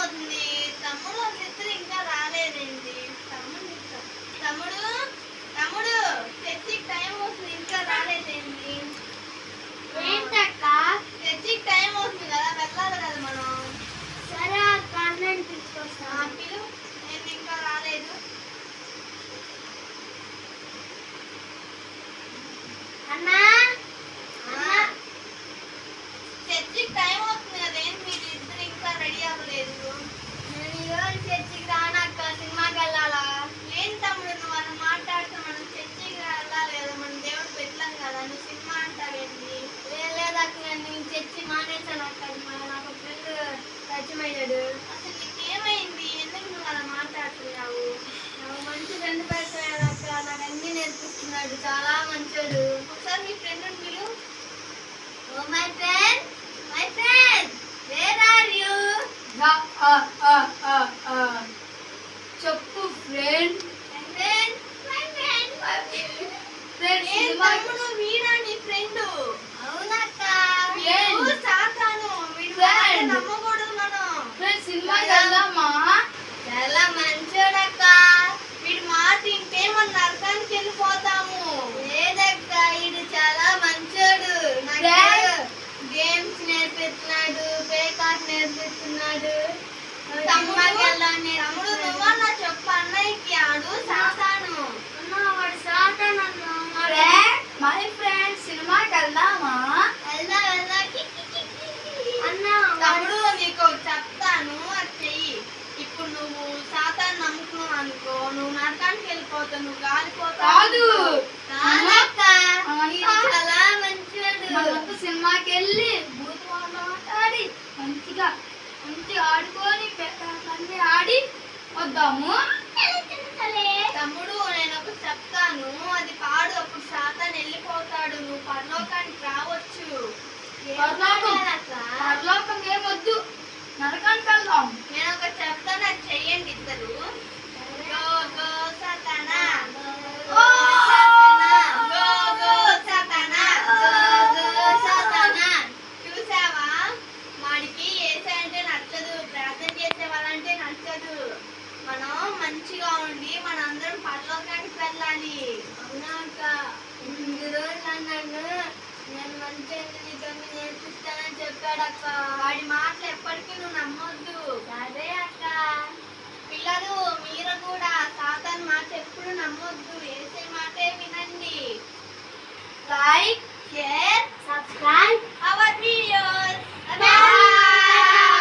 అవుతుంది. తమ్ముడు వాళ్ళిద్దరు ఇంకా రాలేదేంటి? తమ్ముడు తమ్ముడు చర్చికి టైం అవుతుంది, ఇంకా రాలేదేంటి? ఏంటక్క? చర్చికి టైం అవుతుంది కదా, వెళ్ళాలి కదా మనం. సరే అక్క, నేను తీసుకొస్తాను. పిలు, నేను ఇంకా రాలేదు. అన్నా చర్చికి టైం అవుతుంది కదా, ఏంటి మీరు ఇద్దరు ఇంకా రెడీ అవ్వలేదు? నేను ఈరోజు చర్చికి రానక్క, సినిమాకి వెళ్ళాలా? ఏం తమ్ముడు నువ్వు అలా మాట్లాడుతూ, మనం చర్చికి వెళ్ళాలి కదా, మనం దేవుడు పెట్టాం కదా, నువ్వు సినిమా అంటావేంటి? లేదక్క, నేను చర్చి మానేశాను అక్క. నాకు ఫ్రెండ్ పరిచయమయ్యాడు. అసలు నీకేమైంది? ఎందుకు నువ్వు అలా మాట్లాడుతున్నావు? నాకు మంచి ఫ్రెండ్ పరిచయమయ్యాడు అక్క. నాకు అన్ని నేర్పిస్తున్నాడు, చాలా మంచోడు. ఒకసారి మీ ఫ్రెండ్ పిలు. Oh my friend, where are you? చెప్పు ఫ్రెండ్. తమ్ముడు వీడా నీ ఫ్రెండ్? అవునక్క. వీడు సాతాను, వీడు మాట నమ్మకూడదు మనం. ఫ్రెండ్ సినిమాకి వెళ్దామా? చాలా మంచోడక్క. వీడి మాట వింటే మన నరకానికి వెళ్ళిపోతాము. లేదక్క, ఇది చాలా మంచోడు. నాకు గేమ్స్ నేర్పిస్తున్నాడు, పేకాట్ నేర్పిస్తున్నాడు, తమ్ముడు నువ్వన్నా చెప్పు అన్నయ్యకి, ఆడు సాతాను. వాడు సాతాను అన్నా. మై ఫ్రెండ్ సినిమాకి వెళ్దామా? తమ్ముడు నీకు చెప్తాను, అది చెయ్యి. ఇప్పుడు నువ్వు సాతాను నమ్ముకున్నావు అనుకో, నువ్వు నరకానికి వెళ్ళిపోతావు, నువ్వు కాలిపోతావు. కాదు, చాలా మంచోడు. మనమంతా సినిమాకి వెళ్ళి భూతవాళ్ళు ఆడి మంచిగా ఆడుకొని అన్ని ఆడి వద్దాము. తమ్ముడు నేను ఒకటి చెప్తాను, అది పాడు. అప్పుడు సాతాను వెళ్ళిపోతాడు, నువ్వు పరలోకానికి రావచ్చు. పరలోకం ఏమొద్దు, నరకానికి వెళ్దాం. నేను ఒకటి చెప్తాను, అది చెయ్యండి ఇద్దరు. గో గో సాతానా, ఓ గో గో సాతానా, చూసావా? వాడికి యేసయ్య అంటే నచ్చదు, ప్రార్థన చేసే వాళ్ళంటే నచ్చదు. మనం మంచిగా ఉండి మనందరం పరలోకానికి వెళ్ళాలి. అవునాక, ఇన్ని రోజులు అన్నాను నేను మంచి నీకన్నీ నేర్పిస్తానని చెప్పాడక్క. వాడి మాటలు ఎప్పటికీ నువ్వు నమ్మొద్దు. అదే అక్క. పిల్లలు మీరు కూడా సాతాను మాట ఎప్పుడు నమ్మొద్దు, యేసయ్య మాటే వినండి. Like, share, subscribe.